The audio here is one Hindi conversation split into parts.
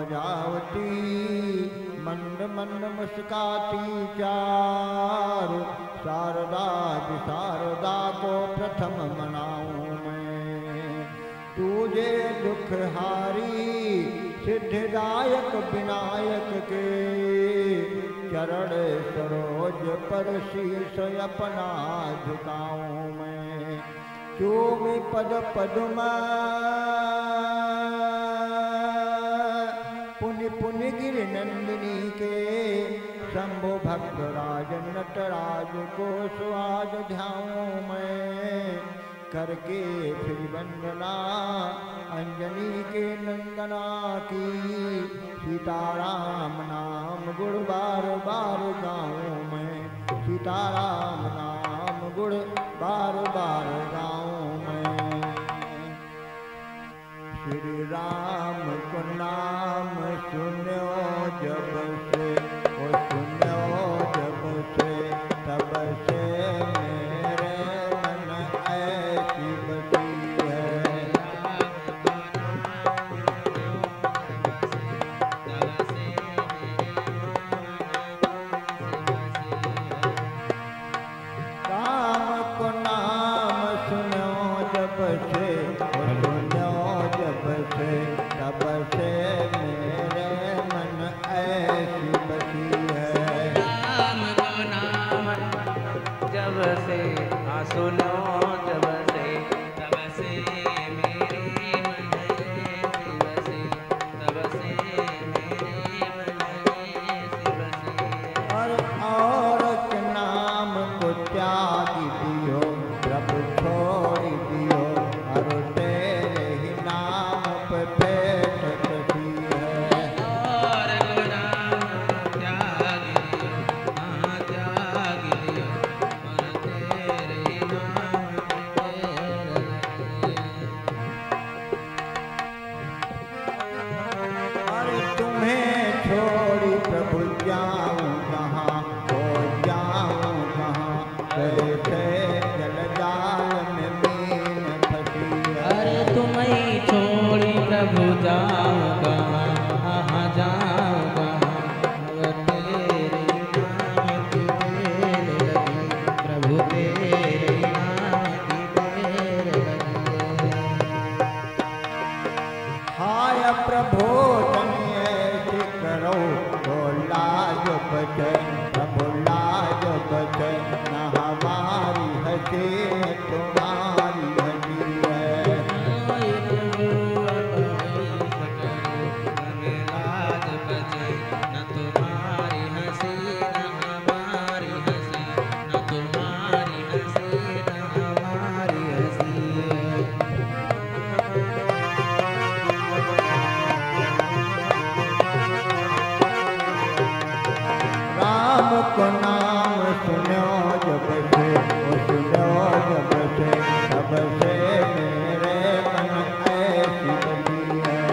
जावती, मंद मंद मुस्काती चारु, शारदा शारदा को प्रथम मनाऊं मैं। तुझे दुख हारी सिद्धिदायक विनायक के, चरण सरोज पर शीश अपना झुकाऊं मैं। चूमी पद पद्म पुनि पुनि गिर नंदिनी के, शंभु भक्त राज नटराज को स्वाद ध्याऊं मैं। करके फिर वंदना अंजनी के नंदना की, सीताराम नाम गुण बार बार गाऊं मैं। सीताराम नाम गुण बार बार गाऊं मैं। श्री राम को नाम सुनो जब से, ओ सुनो जब से, तब से मेरे मन ऐसी बसी है। राम को नाम सुनो जब से, ओ सुनो जब से, तब से मेरे मन ऐसी बसी है। राम को नाम जब से सुनो जब से, तब से मेरे मन ऐसी बसी, तब से मेरे मन ऐसी बसी है। और के नाम को त्याग दियो, प्रभु छोड़ दियो, और तेरे ही नाम पे भेंट कसी है। और गुनाह त्याग दियो, हाँ त्याग दियो, और तेरे नाम पे पैर लगे। और तुम्हें छोड़ी प्रभु जाऊं कहाँ, हो जाऊं कहाँ, कैसे जल जाल में मीन फंसी है। अरे तुम्हें छोड़ी प्रभु जाऊं कहाँ, कहाँ जाऊं कहाँ, अब तेरे नाम की देर लगी, प्रभु तेरे नाम की देर लगी। हाय प्रभु तने ऐसे करो, तो लाज बचे, प्रभु लाज बचे, न हमारी हंसी न तुम्हारी हंसी है। हाय प्रभु अब ऐसा करो, हमें लाज बचे, न तुम्हारी हंसी न हमारी हंसी, न तुम्हारी हंसी न हमारी हंसी। राम को नाम सुनो जब से, ओ सुनो जब से, तब से मेरे मन ऐसी बसी है।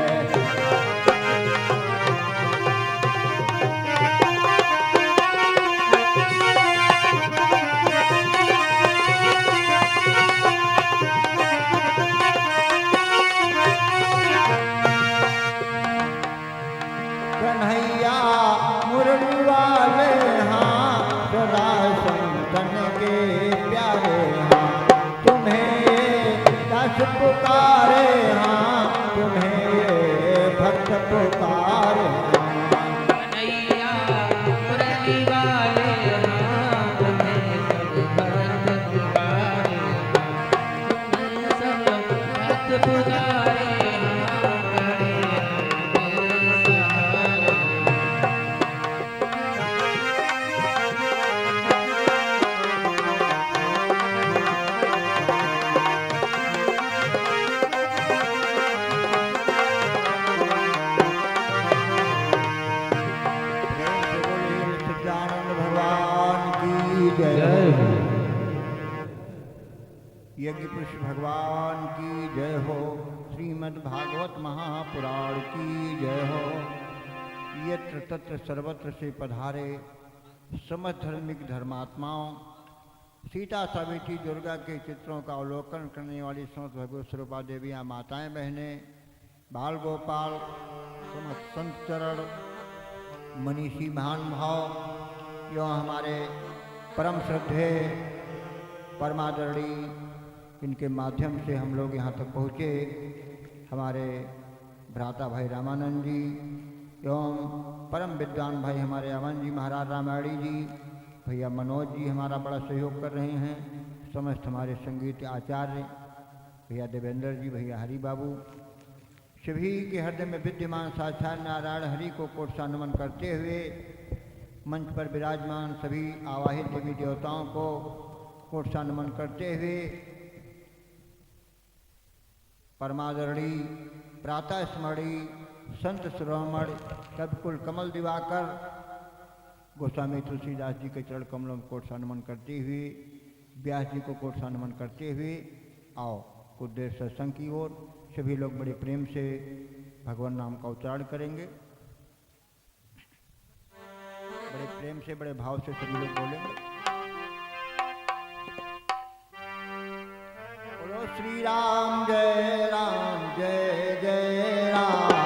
कन्हैया मुरली वाले हाँ, सदा संतन के प्यारे हाँ, तुम्हें दस पुकारे हाँ, तुम्हें भक्त पुकारे हाँ। कन्हैया मुरली वाले हाँ, तुम्हें सब भक्त पुकारे हाँ, तुम्हें सब भक्त पुकारे हाँ, करे तेरे सहारे। प्रेम से बोलिए सच्चिदानंद भगवान की जय जय हो। हो। यज्ञ पुरुष भगवान की जय हो। श्रीमद् भागवत महापुराण की जय हो। यत्र तत्र सर्वत्र से पधारे समस्त धार्मिक धर्मात्माओं, सीता सावित्री दुर्गा के चित्रों का अवलोकन करने वाली समस्त भगवत स्वरूपा देवियाँ, माताएं, बहनें, बाल गोपाल समस्त संत चरण, मनीषी महान भाव एवं हमारे परम श्रद्धेय परमादरणीय, इनके माध्यम से हम लोग यहाँ तक पहुँचे। हमारे भ्राता भाई रामानंद जी एवं परम विद्वान भाई हमारे अमन जी महाराज रामायणी जी, भैया मनोज जी हमारा बड़ा सहयोग कर रहे हैं। समस्त हमारे संगीत आचार्य भैया देवेंद्र जी, भैया हरि बाबू, सभी के हृदय में विद्यमान साक्षात नारायण हरि को कोट सा नमन करते हुए मंच पर विराजमान सभी आवाहित देवी देवताओं को कोट सा नमन करते हुए परमादरणीय प्रातः स्मरणीय संत शिरोमण कविकुल कमल दिवाकर गोस्वामी तुलसीदास जी के चरण कमलों में कोट सा नमन करते हुए, व्यास जी को कोट सा नमन करते हुए आओ कुछ देर सत्संग की ओर सभी लोग बड़े प्रेम से भगवान नाम का उच्चारण करेंगे। बड़े प्रेम से बड़े भाव से सभी लोग बोलेंगे। बोलो श्री राम जय जय राम।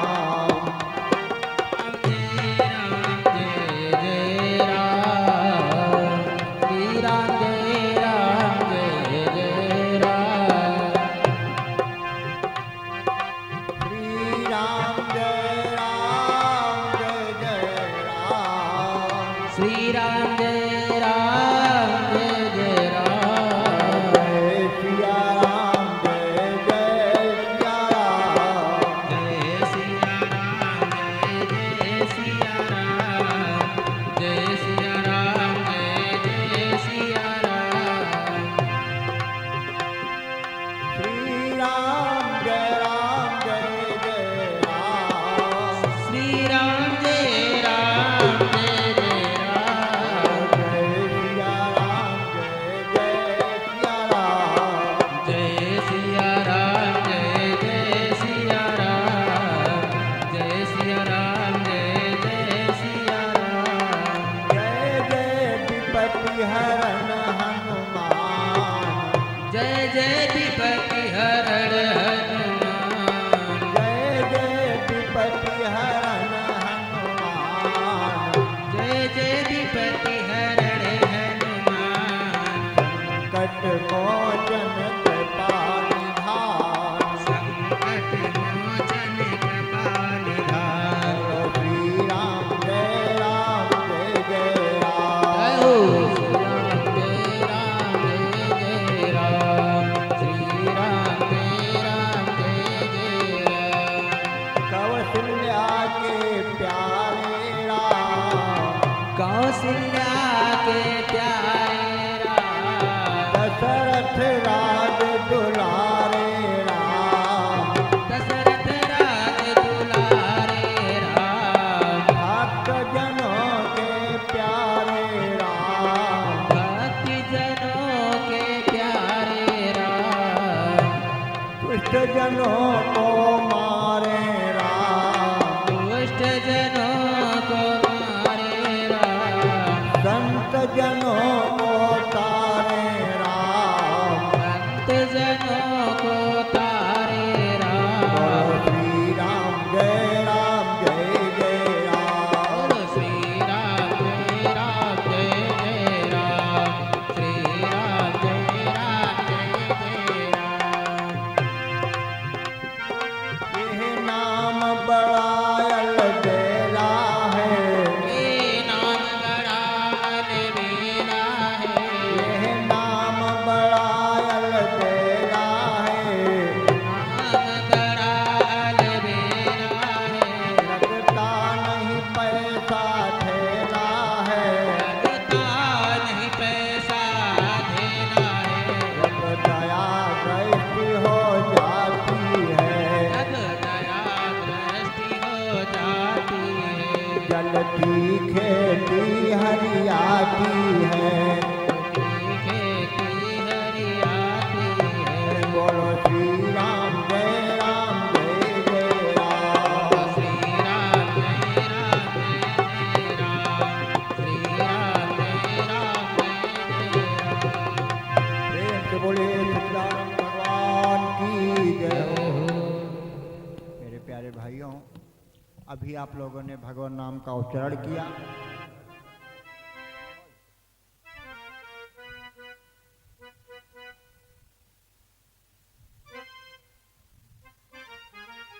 अभी आप लोगों ने भगवान नाम का उच्चारण किया।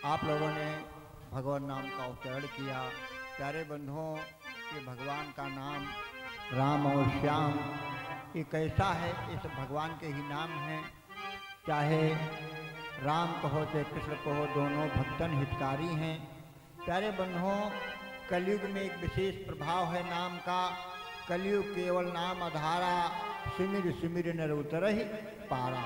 आप लोगों ने भगवान नाम का उच्चारण किया। प्यारे बंधुओं, ये भगवान का नाम राम और श्याम ये कैसा है? इस भगवान के ही नाम हैं। चाहे राम कहो चाहे कृष्ण कहो, दोनों भक्तन हितकारी हैं। प्यारे बंधुओं, कलयुग में एक विशेष प्रभाव है नाम का। कलयुग केवल नाम आधारा, सिमिर सिमिर नर उतरहि पारा।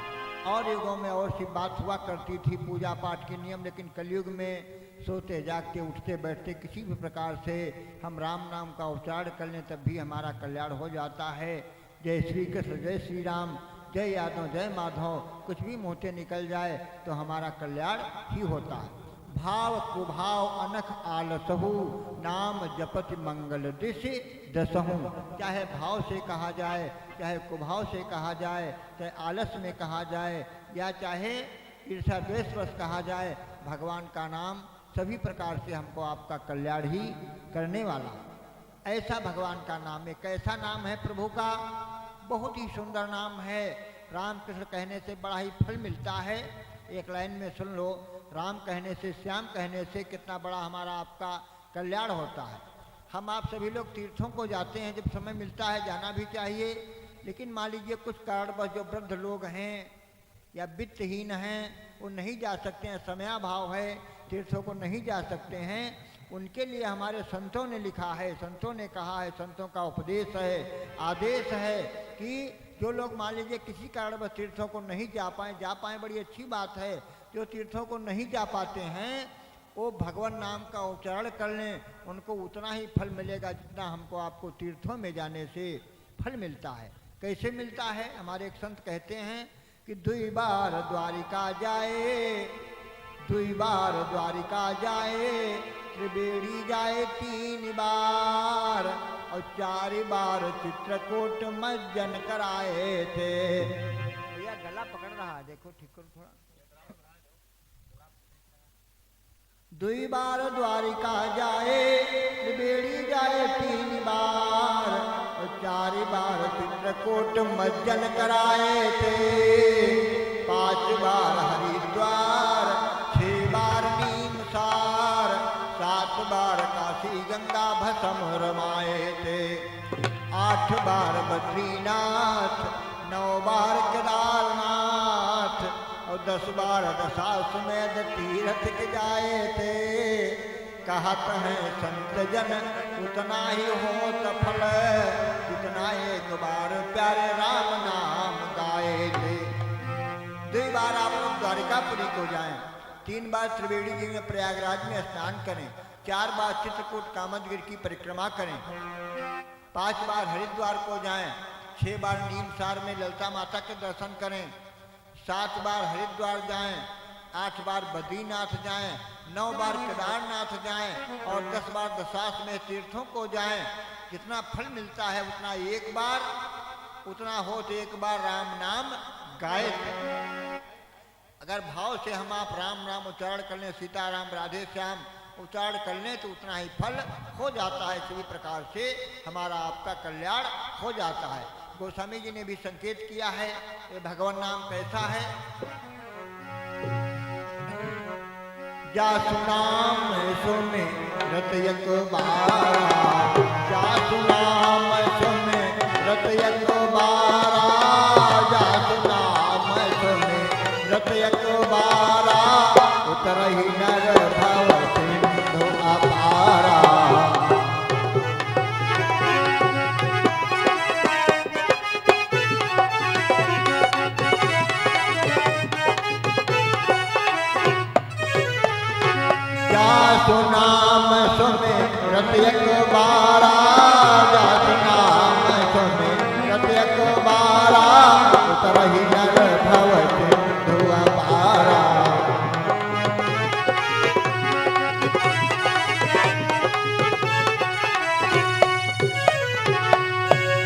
और युगों में और सी बात हुआ करती थी, पूजा पाठ के नियम, लेकिन कलयुग में सोते जागते उठते बैठते किसी भी प्रकार से हम राम नाम का उच्चारण कर लें तब भी हमारा कल्याण हो जाता है। जय श्री कृष्ण, जय श्री राम, जय यादव, जय माधव, कुछ भी मुँह से निकल जाए तो हमारा कल्याण ही होता है। भाव कुभाव अनख आलसहु, नाम जपति मंगल दिशि दसहु। चाहे भाव से कहा जाए, चाहे कुभाव से कहा जाए, चाहे आलस में कहा जाए, या चाहे ईर्ष्या द्वेषवश कहा जाए, भगवान का नाम सभी प्रकार से हमको आपका कल्याण ही करने वाला। ऐसा भगवान का नाम है। कैसा नाम है प्रभु का? बहुत ही सुंदर नाम है। राम कृष्ण कहने से बड़ा ही फल मिलता है। एक लाइन में सुन लो, राम कहने से, श्याम कहने से कितना बड़ा हमारा आपका कल्याण होता है। हम आप सभी लोग तीर्थों को जाते हैं, जब समय मिलता है जाना भी चाहिए, लेकिन मान लीजिए कुछ कारणवश जो वृद्ध लोग हैं या वित्तहीन हैं वो नहीं जा सकते हैं, समयाभाव है, तीर्थों को नहीं जा सकते हैं, उनके लिए हमारे संतों ने लिखा है, संतों ने कहा है, संतों का उपदेश है, आदेश है कि जो लोग मान लीजिए किसी कारणवश तीर्थों को नहीं जा पाए बड़ी अच्छी बात है। जो तीर्थों को नहीं जा पाते हैं वो भगवान नाम का उच्चारण कर लें, उनको उतना ही फल मिलेगा जितना हमको आपको तीर्थों में जाने से फल मिलता है। कैसे मिलता है? हमारे एक संत कहते हैं कि दुई बार द्वारिका जाए, दुई बार द्वारिका जाए, त्रिवेणी जाए 3 बार, और 4 बार चित्रकूट मज्जन कराए थे। भैया गला पकड़ रहा है, देखो ठीक करो थोड़ा। दुई बार द्वारिका जाए, त्रिवेणी जाए 3 बार, और 4 बार चित्रकूट मज्जन कराए थे। 5 बार हरिद्वार, 6 बार नीमसार, 7 बार काशी गंगा भस्म रमाए थे। 8 बार बद्रीनाथ, 9 बार केदारनाथ, और 10 बार दशाश्वमेध तीर्थ के जाए थे। कहत है संत जन उतना ही होत फल, जितना एक बार प्यारे राम नाम गाए थे। 2 बार आप लोग द्वारिकापुरी को जाएं, 3 बार त्रिवेणी जी में प्रयागराज में स्नान करें, 4 बार चित्रकूट कामदगिरि की परिक्रमा करें, 5 बार हरिद्वार को जाएं, 6 बार नीमसार में ललिता माता के दर्शन करें, 7 बार हरिद्वार जाएं, 8 बार बद्रीनाथ जाएं, 9 बार केदारनाथ जाएं, और 10 बार दशाश्वमेध तीर्थों को जाएं। जितना फल मिलता है उतना एक बार, उतना हो तो एक बार राम नाम गाए। अगर भाव से हम आप राम नाम उच्चारण कर लें, सीताराम राधे श्याम उच्चारण कर लें तो उतना ही फल हो जाता है। सभी प्रकार से हमारा आपका कल्याण हो जाता है। गोस्वामी जी ने भी संकेत किया है ये भगवान नाम कैसा है। जासु नाम सुने रत एक बारा, जासु नाम सुने रत एक बारा, जासु नाम सुने रत एक बारा, उतरहि नर भव सिंधु अपारा। जासु नाम सुने रत एक बारा, जासु नाम सुने रत एक बारा, उतरहि नर भव सिंधु अपारा।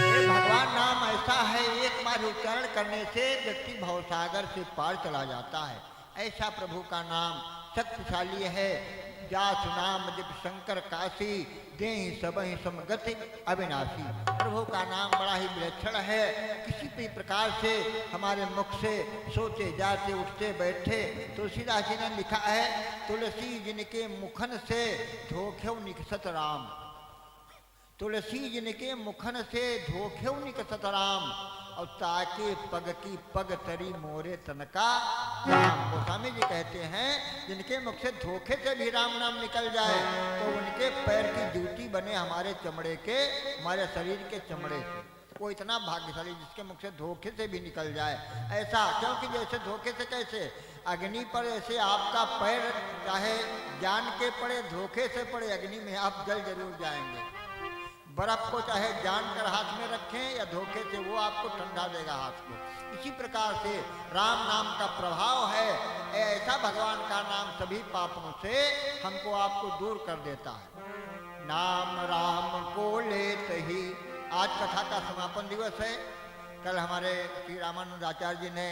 ये भगवान नाम ऐसा है, एक बार उच्चारण करने से व्यक्ति भवसागर से पार चला जाता है। ऐसा प्रभु का नाम शक्तिशाली है। जासु नाम जब शंकर काशी देहि सबहि समगति अविनाशी। प्रभु का नाम बड़ा ही विलक्षण है, किसी भी प्रकार से हमारे मुख से सोते जाते उठते बैठे। तुलसीदास जी ने लिखा है, तुलसी जिनके मुखन से धोखेव निकसत राम, तुलसी जिनके मुखन से धोखेव निकसत राम, और ताके पग की पग तरी मोरे तनका राम। गोस्वामी जी कहते हैं जिनके मुख से धोखे से भी राम नाम निकल जाए तो उनके पैर की जूती बने हमारे चमड़े के, हमारे शरीर के चमड़े से। वो इतना भाग्यशाली जिसके मुख से धोखे से भी निकल जाए ऐसा। क्योंकि जैसे धोखे से कैसे अग्नि पर ऐसे आपका पैर चाहे जान के पड़े धोखे से पड़े अग्नि में आप जल जरूर जाएंगे। बर्फ को चाहे जानकर हाथ में रखें या धोखे से वो आपको ठंडा देगा हाथ को। इसी प्रकार से राम नाम का प्रभाव है, ऐसा भगवान का नाम सभी पापों से हमको आपको दूर कर देता है। नाम राम को लेते ही, आज कथा का समापन दिवस है। कल हमारे श्री रामानंद आचार्य जी ने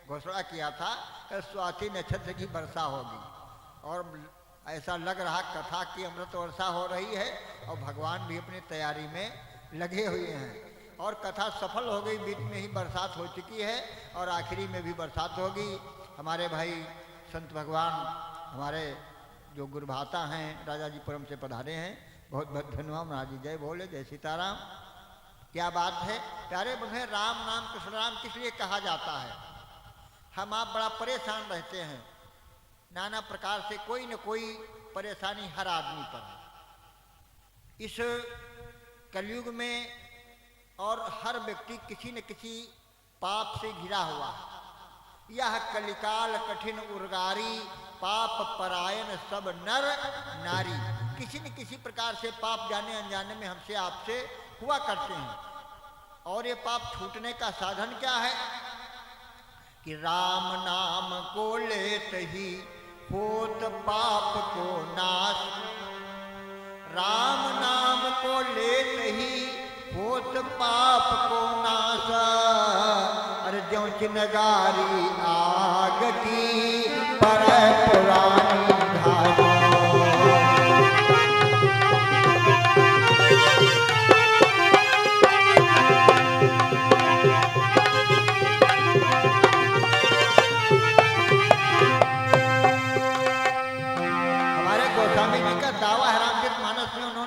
घोषणा किया था कल स्वाति नक्षत्र की वर्षा होगी, और ऐसा लग रहा कथा की अमृत वर्षा हो रही है और भगवान भी अपनी तैयारी में लगे हुए हैं। और कथा सफल हो गई, बीच में ही बरसात हो चुकी है और आखिरी में भी बरसात होगी। हमारे भाई संत भगवान हमारे जो गुरुभाता हैं राजा जी पुरम से पधारे हैं, बहुत बहुत धन्यवाद महाराज जी। जय बोले, जय सीताराम। क्या बात है प्यारे बंधु, राम नाम कृष्ण नाम किस लिए कहा जाता है? हम आप बड़ा परेशान रहते हैं, नाना प्रकार से कोई न कोई परेशानी हर आदमी पर है इस कलयुग में, और हर व्यक्ति किसी न किसी पाप से घिरा हुआ है। यह कलिकाल कठिन उर्गारी, पाप परायण सब नर नारी। किसी न किसी प्रकार से पाप जाने अनजाने में हमसे आपसे हुआ करते हैं, और ये पाप छूटने का साधन क्या है कि राम नाम को लेते ही होत पाप को नाश। राम नाम को लेते ही होत पाप को नाश। अरे ज्यों चिनगारी आग की पर पुरानी घास।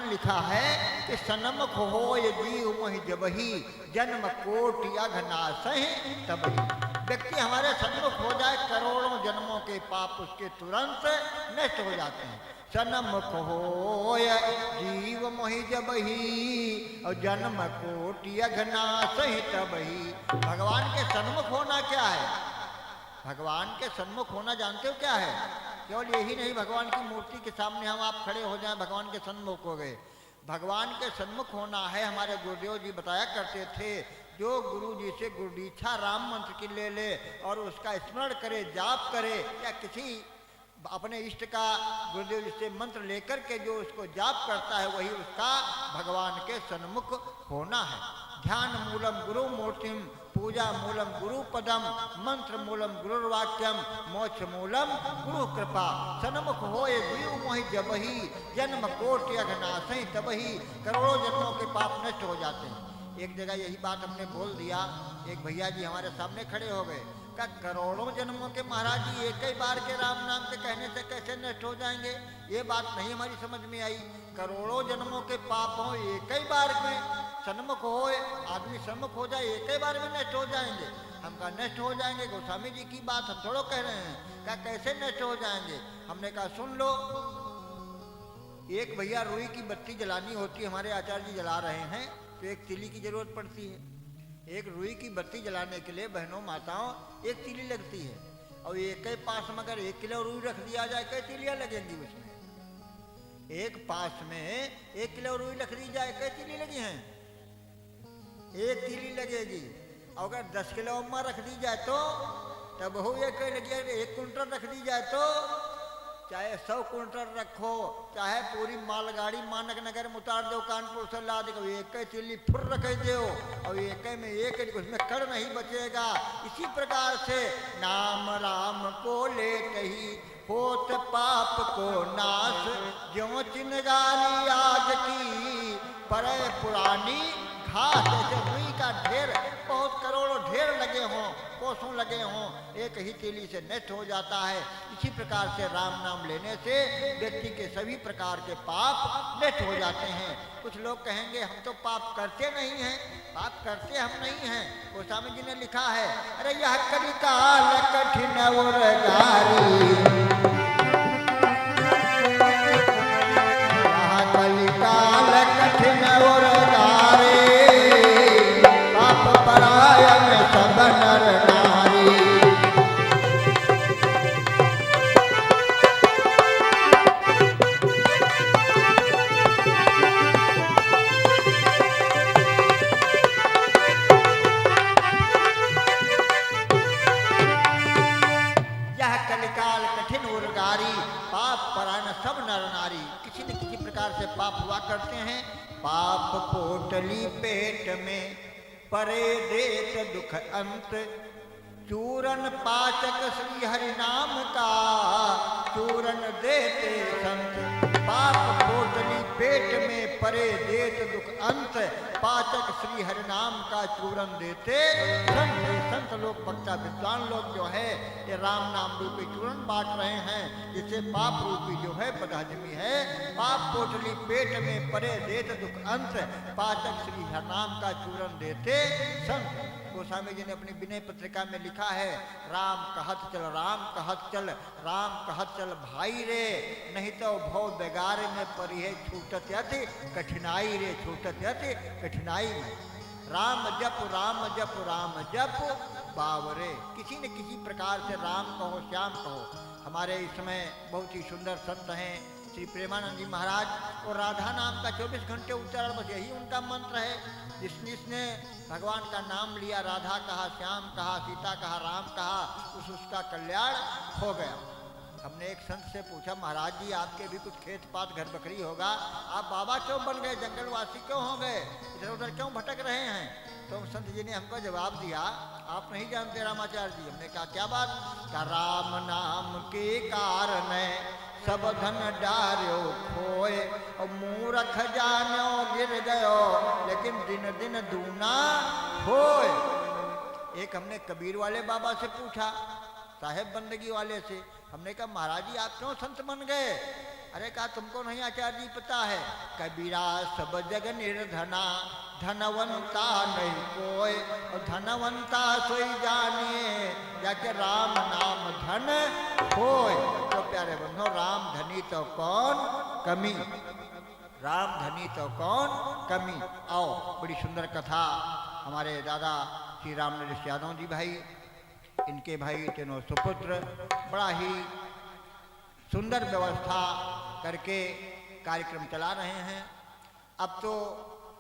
लिखा है कि सनमुख होय जीव मोहि जबहि, जन्म कोटि अघनासहि तबहि। व्यक्ति हमारे सन्मुख हो जाए करोड़ों जन्मों के पाप उसके तुरंत नष्ट हो जाते हैं। सनमुख होय जीव मोहि जबहि, और जन्म कोटि अघनासहि तबहि। भगवान के सन्मुख होना क्या है? भगवान के सन्मुख होना जानते हो क्या है? केवल यही नहीं भगवान की मूर्ति के सामने हम आप खड़े हो जाएं भगवान के सन्मुख हो गए। भगवान के सन्मुख होना है, हमारे गुरुदेव जी बताया करते थे, जो गुरु जी से गुरुदीक्षा राम मंत्र की ले ले और उसका स्मरण करे, जाप करे, या किसी अपने इष्ट का गुरुदेव जी से मंत्र लेकर के जो उसको जाप करता है वही उसका भगवान के सन्मुख होना है। ध्यान मूलम गुरु मूर्तिम, पूजा मूलम गुरु पदम, मंत्र मूलम गुरुर्वाक्यम, मोक्ष मूलम गुरु कृपा। सन्मुख होए जीव मोहि जबहि, जन्म कोटि अघनासहि तबहि। करोड़ों जन्मों के पाप नष्ट हो जाते हैं। एक जगह यही बात हमने बोल दिया, एक भैया जी हमारे सामने खड़े हो गए, का करोड़ों जन्मों के महाराज जी एक ही बार के राम नाम के कहने से कैसे नष्ट हो जाएंगे? ये बात नहीं हमारी समझ में आई। करोड़ों जन्मों के पाप हो एक ही बार में सन्मुख हो, आदमी सन्मुख हो जाए एक ही बार में नष्ट हो जाएंगे। हम कहा नष्ट हो जाएंगे, गोस्वामी जी की बात हम थोड़ा कह रहे हैं। क्या कैसे नष्ट हो जाएंगे? हमने कहा सुन लो। एक भैया रुई की बत्ती जलानी होती है, हमारे आचार्य जी जला रहे हैं, तो एक तिली की जरूरत पड़ती है। एक रुई की बत्ती जलाने के लिए बहनों माताओं एक तिली लगती है, और एक ही पास में अगर 1 किलो रुई रख दिया जाए कई तिलियां लगेंगी उसमें? एक पास में 1 किलो रुई रख दी जाए कई तिली लगी हैं? 1 तिली लगेगी। अगर 10 किलो अम्मा रख दी जाए तो तब हो एक लगी। 1 कुंटल रख दी जाए तो चाहे 100 कुंटल रखो, चाहे पूरी मालगाड़ी मानक नगर में उतार दो, कानपुर से ला दो, एक ही तिल्ली फुर रख दो और एक में एक उसमें कड़ नहीं बचेगा। इसी प्रकार से नाम राम को लेते ही होत पाप को नाश ज्यों चिनगारी आग की, परे पुरानी घास। जैसे रुई का ढेर बहुत करोड़ों ढेर लगे हों, कोसों लगे हों, एक ही तीली से नष्ट हो जाता है। इसी प्रकार से राम नाम लेने से व्यक्ति के सभी प्रकार के पाप नष्ट हो जाते हैं। कुछ लोग कहेंगे हम तो पाप करते नहीं हैं, पाप करते हम नहीं हैं। गोस्वामी जी ने लिखा है, अरे यह कलिकाल कठिन और गारी, यह कलिकाल कठिन और गारी, पाप परायण सब नर नारी। यह कलिकाल कठिन और गारी, पाप परायण सब नर नारी। किसी न किसी प्रकार से पाप हुआ करते हैं। पाप पोटली पेट में परे देत दुख अंत, चूरन पाचक श्री हरि नाम का, चूरन देते संत। पाप पोटली पेट में परे देत दुख अंत, पाचक श्री हरि नाम का चूरन देते संत। संत लोग, वक्ता विद्वान लोग जो है ये राम नाम रूपी चूरन बांट रहे हैं, जिससे पाप रूपी जो है बदहजमी है। पाप पोटली पेट में परे देत दुख अंत, पाचक श्री हरि नाम का चूरन देते संत। गोस्वामी जी ने अपनी विनय पत्रिका में लिखा है, राम कहत चल, राम कहत चल, राम कहत चल भाई रे, नहीं तो भव बेगारे में परी है छूटत यति कठिनाई रे, छूटत यति कठिनाई में। राम जप राम जप राम जप बावरे। किसी न किसी प्रकार से राम कहो, श्याम कहो। हमारे इसमें बहुत ही सुंदर संत हैं श्री प्रेमानंद जी महाराज, और राधा नाम का 24 घंटे उच्चारण, बस यही उनका मंत्र है। जिसने भगवान का नाम लिया, राधा कहा, श्याम कहा, सीता कहा, राम कहा, उसका कल्याण हो गया। हमने एक संत से पूछा, महाराज जी आपके भी कुछ खेत पात घर बकरी होगा, आप बाबा क्यों बन गए, जंगलवासी क्यों हो गए, इधर उधर क्यों भटक रहे हैं? तो संत जी ने हमको जवाब दिया, आप नहीं जानते रामाचार्य जी। हमने कहा क्या बात? का राम नाम के कारण सब धन डार्यो खोए, और मूर्ख जानो गिर गयो, लेकिन दिन दिन दूना होए। एक हमने कबीर वाले बाबा से पूछा, साहेब बंदगी वाले से। हमने कहा महाराज जी आप क्यों संत बन गए? अरे कहा तुमको नहीं आचार्य जी पता है, कबीरा सब जग निर्धना, धनवंता नहीं कोई, और धनवंता सोई जानिए, जाके राम नाम धन होए। तो प्यारे बंधो, राम धनी तो कौन कमी, राम धनी तो कौन कमी। आओ, बड़ी सुंदर कथा हमारे दादा श्री राम नरेश यादव जी भाई, इनके भाई तीनों सुपुत्र बड़ा ही सुंदर व्यवस्था करके कार्यक्रम चला रहे हैं। अब तो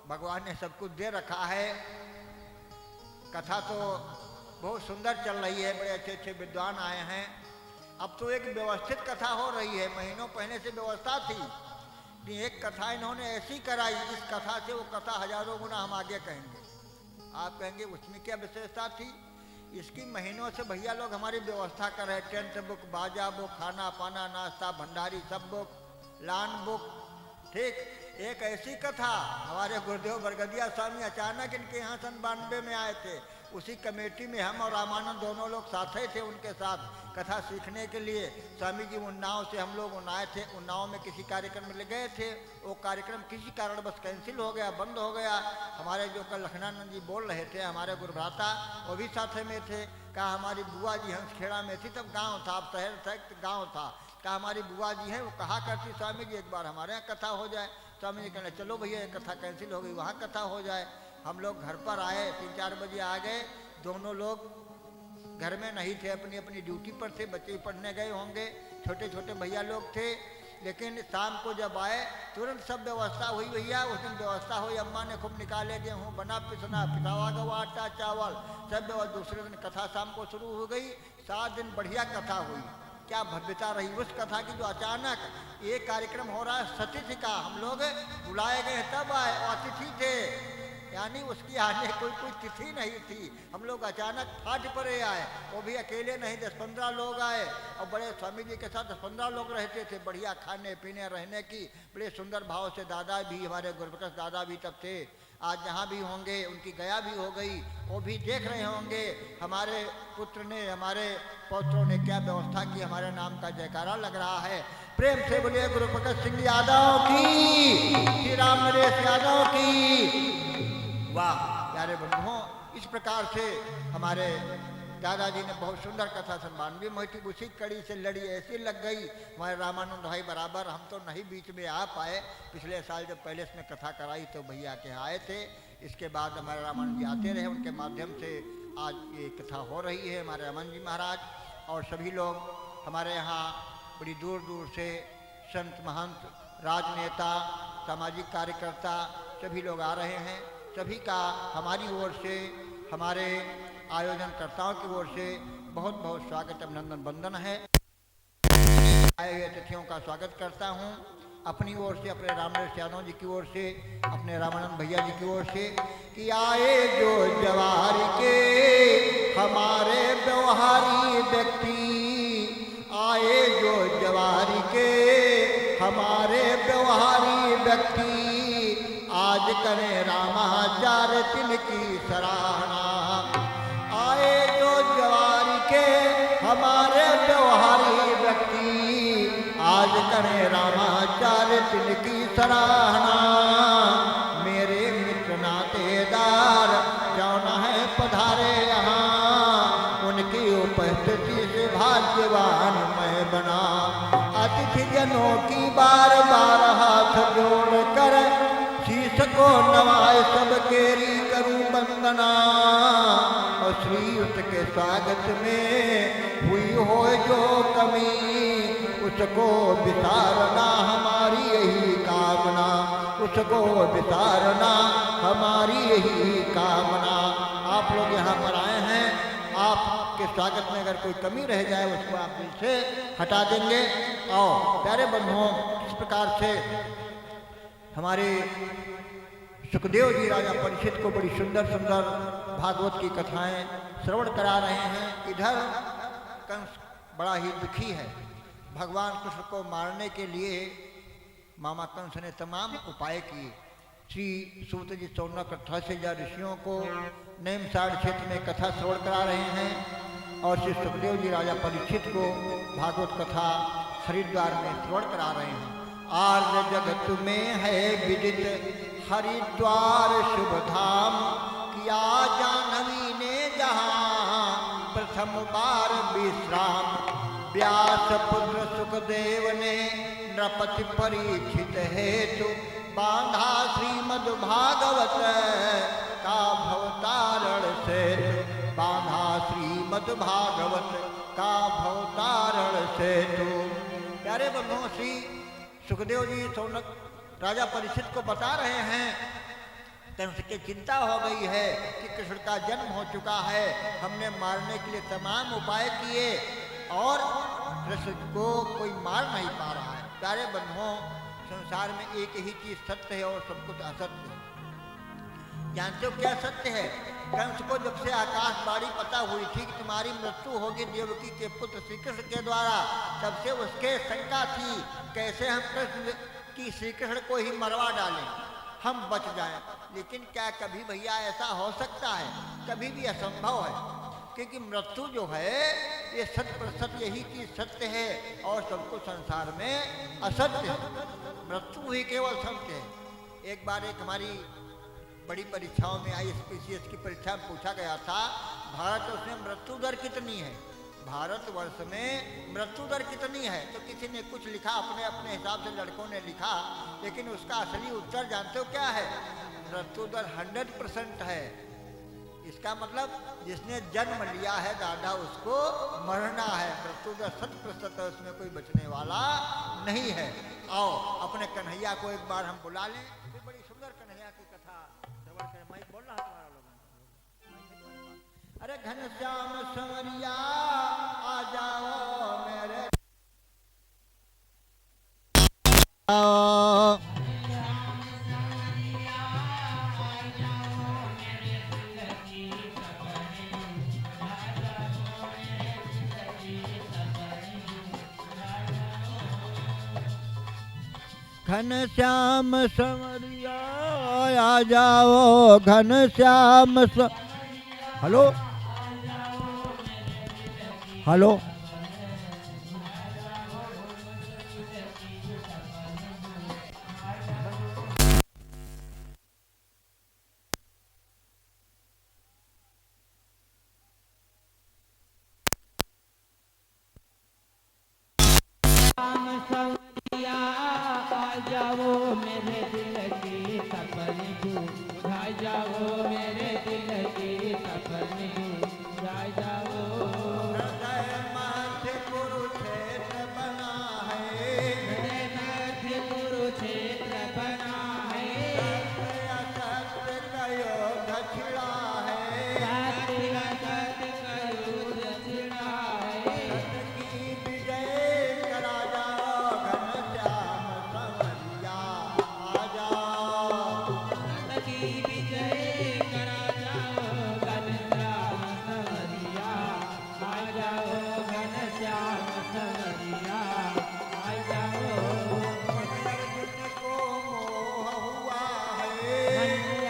भगवान ने सब कुछ दे रखा है, कथा तो बहुत सुंदर चल रही है, बड़े अच्छे अच्छे विद्वान आए हैं। अब तो एक व्यवस्थित कथा हो रही है, महीनों पहले से व्यवस्था थी कि एक कथा इन्होंने ऐसी कराई, इस कथा से वो कथा हजारों गुना हम आगे कहेंगे। आप कहेंगे उसमें क्या विशेषता थी? इसकी महीनों से भैया लोग हमारी व्यवस्था कर रहे, टेंट बुक, बाजा बुक, खाना पाना, नाश्ता, भंडारी सब बुक, लान बुक। ठीक, एक ऐसी कथा हमारे गुरुदेव बरगदिया स्वामी अचानक इनके यहाँ सन 92 में आए थे। उसी कमेटी में हम और रामानंद दोनों लोग साथ ही थे उनके साथ कथा सीखने के लिए। स्वामी जी उन्नाव से हम लोग उन्नाए थे, उन्नाव में किसी कार्यक्रम में गए थे, वो कार्यक्रम किसी कारण बस कैंसिल हो गया, बंद हो गया। हमारे जो कल लखनानंद जी बोल रहे थे, हमारे गुरुभ्राता, वो भी साथ में थे। कहा हमारी बुआ जी हंसखेड़ा में थी, तब गाँव था, अब शहर था, गाँव था। कहा हमारी बुआ जी हैं, वो कहा करती स्वामी जी एक बार हमारे यहाँ कथा हो जाए। स्वामी जी कहने चलो भैया ये कथा कैंसिल हो गई, वहाँ कथा हो जाए। हम लोग घर पर आए, 3-4 बजे आ गए। दोनों लोग घर में नहीं थे, अपनी अपनी ड्यूटी पर थे, बच्चे पढ़ने गए होंगे, छोटे छोटे भैया लोग थे। लेकिन शाम को जब आए तुरंत सब व्यवस्था हुई। भैया उस दिन व्यवस्था हुई, अम्मा ने खूब निकाले गेहूँ, बना पिसना, पिसावा गवा आटा चावल सब। दूसरे दिन कथा शाम को शुरू हो गई, 7 दिन बढ़िया कथा हुई। क्या भव्यता रही उस कथा की, जो अचानक ये कार्यक्रम हो रहा है सतिथि का, हम लोग बुलाए गए तब आए, अतिथि थे। यानी उसकी आने कोई तिथि नहीं थी। हम लोग अचानक फाट पड़े आए, वो भी अकेले नहीं, 10-15 लोग आए और बड़े स्वामी जी के साथ 10-15 लोग रहते थे। बढ़िया खाने पीने रहने की बड़े सुंदर भाव से। दादा भी, हमारे गुरुप्रकाश दादा भी तब थे, आज जहाँ भी होंगे, उनकी गया भी हो गई, वो भी देख रहे होंगे हमारे पुत्र ने, हमारे पौत्रों ने क्या व्यवस्था की। हमारे नाम का जयकारा लग रहा है। प्रेम से बोलिए गुरु प्रकाश सिंह यादव की, श्री राम नरेश यादव की। वाह प्यारे बंधुओं, इस प्रकार से हमारे दादाजी ने बहुत सुंदर कथा सम्मानवी मोहिती उसी कड़ी से लड़ी ऐसी लग गई। हमारे रामानंद भाई बराबर, हम तो नहीं बीच में आ पाए। पिछले साल जब पैलेस में कथा कराई तो भैया के आए थे। इसके बाद हमारे रामानंद जी आते रहे, उनके माध्यम से आज ये कथा हो रही है। हमारे रमन जी महाराज और सभी लोग हमारे यहाँ बड़ी दूर दूर से संत महंत, राजनेता, सामाजिक कार्यकर्ता सभी लोग आ रहे हैं। सभी का हमारी ओर से, हमारे आयोजनकर्ताओं की ओर से बहुत बहुत स्वागत, अभिनंदन, वंदन है। आए हुए अतिथियों का स्वागत करता हूँ अपनी ओर से, अपने रामनरेश यादव जी की ओर से, अपने रामानंद भैया जी की ओर से कि आए जो जवार के हमारे व्यवहारी व्यक्ति, आए जो जवार के हमारे व्यवहारी व्यक्ति, आज करें रामाचार्य तिनकी सराहना। आए जो जवार के हमारे व्यवहारी व्यक्ति, आज करें रामाचार्य तिनकी सराहना। मेरे मित्र नातेदार जौन है पधारे यहाँ, उनकी उपस्थिति से भाग्यवान मैं बना। अतिथि जनों की बार बार हाथ जोड़ कर शीश को नवाए सब केरी करूं वंदना। और श्रीयुत के स्वागत में हुई हो जो कमी, उसको विसारना हमारी यही कामना, उसको विसारना हमारी यही कामना। आप लोग यहाँ पर आए हैं, आपके स्वागत में अगर कोई कमी रह जाए उसको आप दिल से हटा देंगे। और प्यारे बंधुओं, इस प्रकार से हमारे सुखदेव जी राजा परीक्षित को बड़ी सुंदर सुंदर भागवत की कथाएं श्रवण करा रहे हैं। इधर कंस बड़ा ही दुखी है। भगवान कृष्ण को मारने के लिए मामा कंस ने तमाम उपाय किए। श्री सूत जी 14 ऋषियों को नेमसाड़ क्षेत्र में कथा श्रवण करा रहे हैं और श्री सुखदेव जी राजा परीक्षित को भागवत कथा हरिद्वार में श्रवण करा रहे हैं। आर्य जगत में है विदित हरिद्वार शुभ धाम, किया जाह्नवी ने जहाँ प्रथम बार विश्राम। व्यास पुत्र सुखदेव ने नृपति परीक्षित हेतु, बांधा श्रीमद् भागवत का भवतारण से, बांधा श्रीमद् भागवत का भवतारण से। तो प्यारे बंधुओं, श्री सुखदेव जी सौनक राजा परीक्षित को बता रहे हैं कंस की चिंता हो गई है कि कृष्ण का जन्म हो चुका है, हमने मारने के लिए तमाम उपाय किए और कृष्ण को कोई मार नहीं पा रहा है। प्यारे बंधुओं, संसार में एक ही चीज सत्य है और सब कुछ असत्य है। जानते हो क्या सत्य है? कंस को जब से आकाशवाणी पता हुई थी कि तुम्हारी मृत्यु होगी देवकी के पुत्र श्री कृष्ण के द्वारा, तब से उसके शंका थी कैसे हम कृष्ण की श्री कृष्ण को ही मरवा डालें, हम बच जाएं। लेकिन क्या कभी भैया ऐसा हो सकता है? कभी भी असंभव है, क्योंकि मृत्यु जो है ये 100% यही चीज सत्य है और सब कुछ संसार में असत्य है। मृत्यु ही केवल सत्य है। एक बार एक हमारी बड़ी परीक्षाओं में आई SPCS की परीक्षा में पूछा गया था भारतवर्ष में मृत्यु दर कितनी है, भारतवर्ष में मृत्यु दर कितनी है? तो किसी ने कुछ लिखा, अपने अपने हिसाब से लड़कों ने लिखा, लेकिन उसका असली उत्तर जानते हो क्या है? मृत्यु दर 100% है। इसका मतलब जिसने जन्म लिया है दादा उसको मरना है। मृत्यु दर 100% है, उसमें कोई बचने वाला नहीं है। आओ अपने कन्हैया को एक बार हम बुला लें, बड़ी सुंदर कन्हैया की कथा श्रवण करें। मैं बोल रहा तुम्हारा लोग, अरे घनश्याम संवरिया आ जाओ मेरे घन श्याम संवरिया आ जाओ घन श्याम हेलो हेलो श्याम संवरिया आ जाओ मेरे दिल की सपन बुझा जाओ मेरे दिल की सपन बुझा जाओ हृदय मध्य कुरुक्षेत्र बना है हृदय मध्य कुरुक्षेत्र बना है सत्य कयो दक्षिणा है सत्य असत्य का युद्ध छिड़ा है सत्य की विजय करा जाओ घन श्याम संवरिया आ जाओ सत्य की विजय करा जाओ घनश्याम संवरिया आ जाओ घनश्याम संवरिया आ जाओ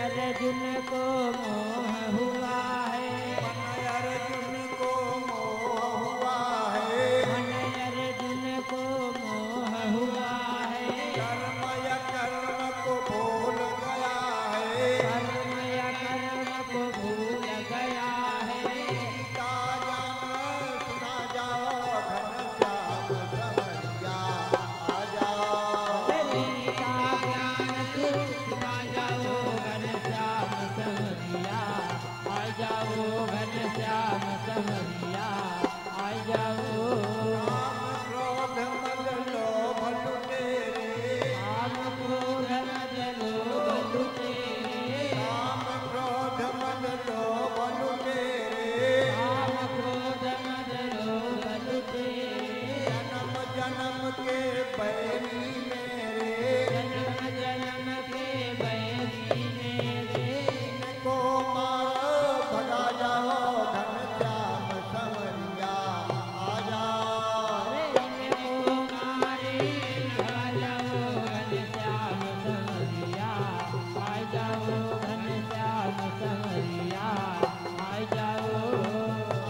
अर्जुन को मोह हुआ है मन अर्जुन को मोह हुआ है मन अर्जुन को मोह हुआ है मन अर्जुन को मोह हुआ है कर्म या कर्म को भूल गया है कर्म या कर्म को भूल गया है गीता ज्ञान सुना जाओ घन श्याम संवरिया आ जाओ गीता ज्ञान सुना जाओ घनश्याम संवरिया आ जाओ घनश्याम संवरिया आ जाओ काम क्रोध मद लोभ लुटेरे काम क्रोध मद लोभ लुटेरे काम क्रोध मद लोभ लुटेरे काम क्रोध मद लोभ लुटेरे जन्म जन्म के बैरी मेरे जन्म जन्म के बैरी मेरे को मारो भगा जाओ घन श्याम संवरिया आ जाओ इनको मारे भगा जाओ घनश्याम संवरिया आ जाओ घनश्याम संवरिया आ जाओ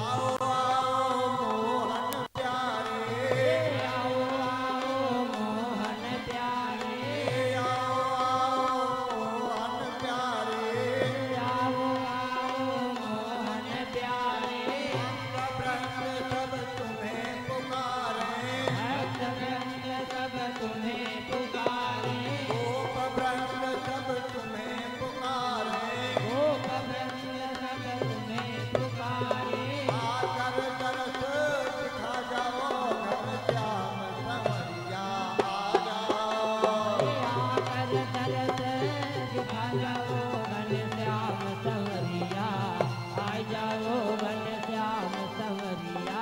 आओ आओ मोहन प्यारे आओ आओ मोहन प्यारे आओ आओ मोहन प्यारे आओ आओ मोहन प्यारे ब्रह्म सब तुम्हें पुकारे भक्त वृंद सब तुम्हें पुकारे गोप ब्रह्म सब तुम्हें पुकारे गोप वृंद सब तुम्हें पुकारे आकर तरस दिखा जाओ घन श्याम संवरिया आ जाओ आकर तरस दिखा जाओ घनश्याम संवरिया आ जाओ घनश्याम संवरिया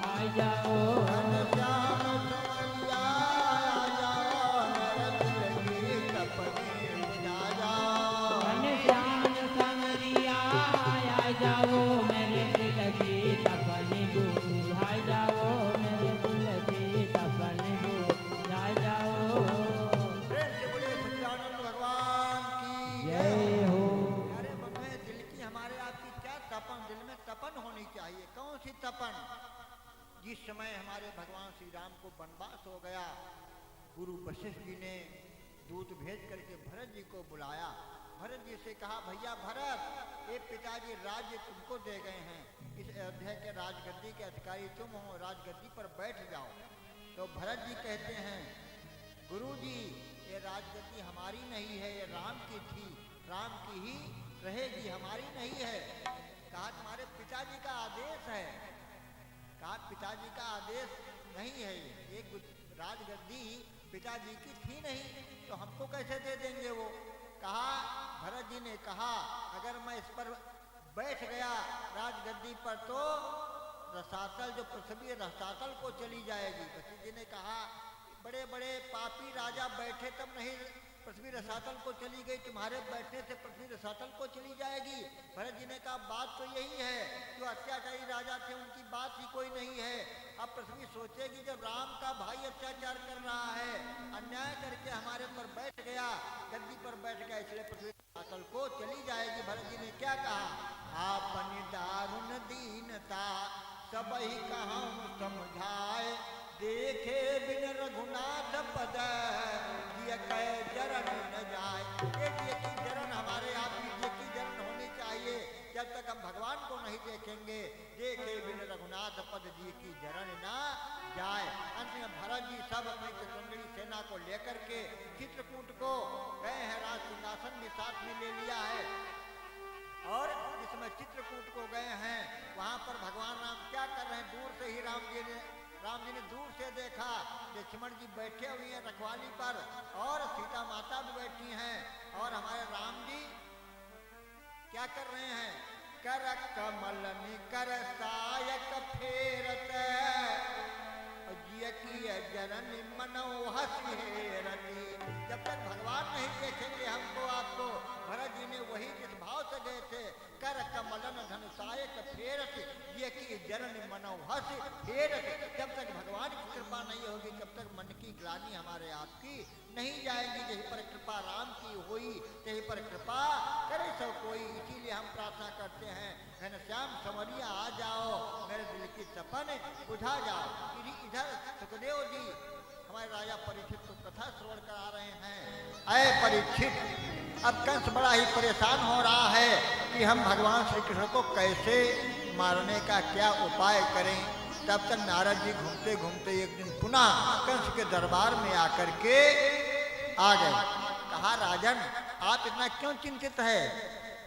आ जाओ घन श्याम संवरिया आ जाओ मेरे दिल की सपने बुझा जाओ घनश्याम संवरिया आ जाओ मेरे दिल की सपन बुझा जाओ मेरे दिल की सपन बुझा जाओ प्रेम से बोले सच्चिदानंद भगवान की जय हो अरे बंधुए दिल की हमारे आपकी क्या तपन दिल में तपन होनी चाहिए कौन सी तपन जिस समय हमारे भगवान श्री राम को वनवास हो गया गुरु वशिष्ठ जी ने दूत भेज करके भरत जी को बुलाया भरत जी से कहा भैया भरत ये पिताजी राज्य तुमको दे गए हैं इस अयोध्या के राजगद्दी के अधिकारी तुम हो राजगद्दी पर बैठ जाओ तो भरत जी कहते हैं गुरु जी ये राजगद्दी हमारी नहीं है ये राम की थी राम की ही रहेगी हमारी नहीं है कहा तुम्हारे पिताजी का आदेश है कहा पिताजी का आदेश नहीं है ये राजगद्दी पिताजी की थी नहीं तो हमको कैसे दे देंगे वो कहा भरत जी ने कहा अगर मैं इस पर बैठ गया राजगद्दी पर तो रसातल जो पृथ्वी रसातल को चली जाएगी वशिष्ठ जी ने कहा बड़े बड़े पापी राजा बैठे तब नहीं पृथ्वी रसातल को चली गई तुम्हारे बैठने से पृथ्वी रसातल को चली जाएगी भरत जी ने कहा बात तो यही है जो अत्याचारी राजा थे उनकी बात ही कोई नहीं है अब पृथ्वी सोचेगी जब राम का भाई अत्याचार कर रहा है अन्याय करके हमारे पर बैठ गया, गद्दी पर बैठ गया, इसलिए पृथ्वी पातल को चली जाएगी। भरत जी ने क्या कहा, आपनी दारुण दीनता सब ही कहूँ समझाए, देखे बिन रघुनाथ पद ये कह जरन न जाए। ये की जरन हमारे आप की जरन होनी चाहिए, जब तक हम भगवान को नहीं देखेंगे। देखे बिन रघुनाथ पद जी की जरन ना जाए। अंत में भरत जी सब अपनी चतुंगड़ी सेना को लेकर के चित्रकूट को गए हैं, राज सिंहासन भी साथ में ले लिया है। और जिसमें चित्रकूट को गए हैं, वहां पर भगवान राम क्या कर रहे हैं, दूर से ही राम जी ने दूर से देखा, लक्ष्मण जी बैठे हुए हैं रखवाली पर और सीता माता भी बैठी हैं, और हमारे राम जी क्या कर रहे हैं, कर कमल निकर सायक फेरत की जरन मनो हसीरती। जब तक भगवान नहीं देखेंगे हमको आपको, भरत जी ने वही जिस भाव से गए थे, कर कमलन धनुषायक फेरत ये की जरन मनो हस फेरत। जब तक भगवान की कृपा नहीं होगी, तब तक मन की ग्लानि हमारे आपकी नहीं जाएगी। यही पर कृपा राम की हुई, यही पर कृपा करे सब कोई। इसीलिए हम प्रार्थना करते हैं, घनश्याम संवरिया आ जाओ, मेरे दिल की तपन बुझा जाओ। इधर सुखदेव जी हमारे राजा परीक्षित को कथा श्रवण करा रहे हैं। अय परीक्षित, अब कंस बड़ा ही परेशान हो रहा है कि हम भगवान श्री कृष्ण को कैसे मारने का क्या उपाय करें। तब तक नारद जी घूमते घूमते एक दिन पुनः कंस के दरबार में आकर के आ गए। कहा, राजन आप इतना क्यों चिंतित है,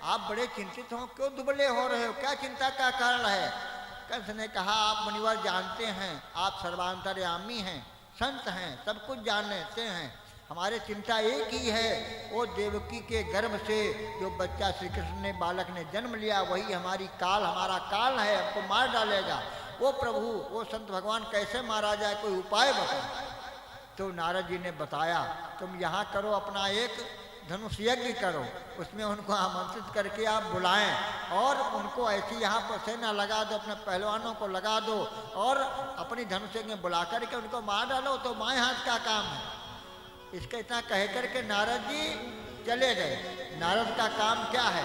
आप बड़े चिंतित हो, क्यों दुबले हो रहे हो, क्या चिंता का कारण है। कंस ने कहा, आप मुनिवर जानते हैं, आप सर्वांतर्यामी हैं, संत हैं, सब कुछ जानते हैं। हमारे चिंता एक ही है, वो देवकी के गर्भ से जो बच्चा श्री कृष्ण ने बालक ने जन्म लिया, वही हमारी काल, हमारा काल है, हमको मार डालेगा। वो प्रभु, वो संत भगवान कैसे मारा जाए, कोई उपाय बताओ। तो नारद जी ने बताया, तुम यहाँ करो अपना एक धनुष यज्ञ करो, उसमें उनको आमंत्रित करके आप बुलाएं और उनको ऐसी यहाँ पर सेना लगा दो, अपने पहलवानों को लगा दो और अपनी धनुष यज्ञ में बुला करके उनको मार डालो, तो बाएं हाथ का काम है। इसका इतना कह करके नारद जी चले गए। नारद का काम क्या है,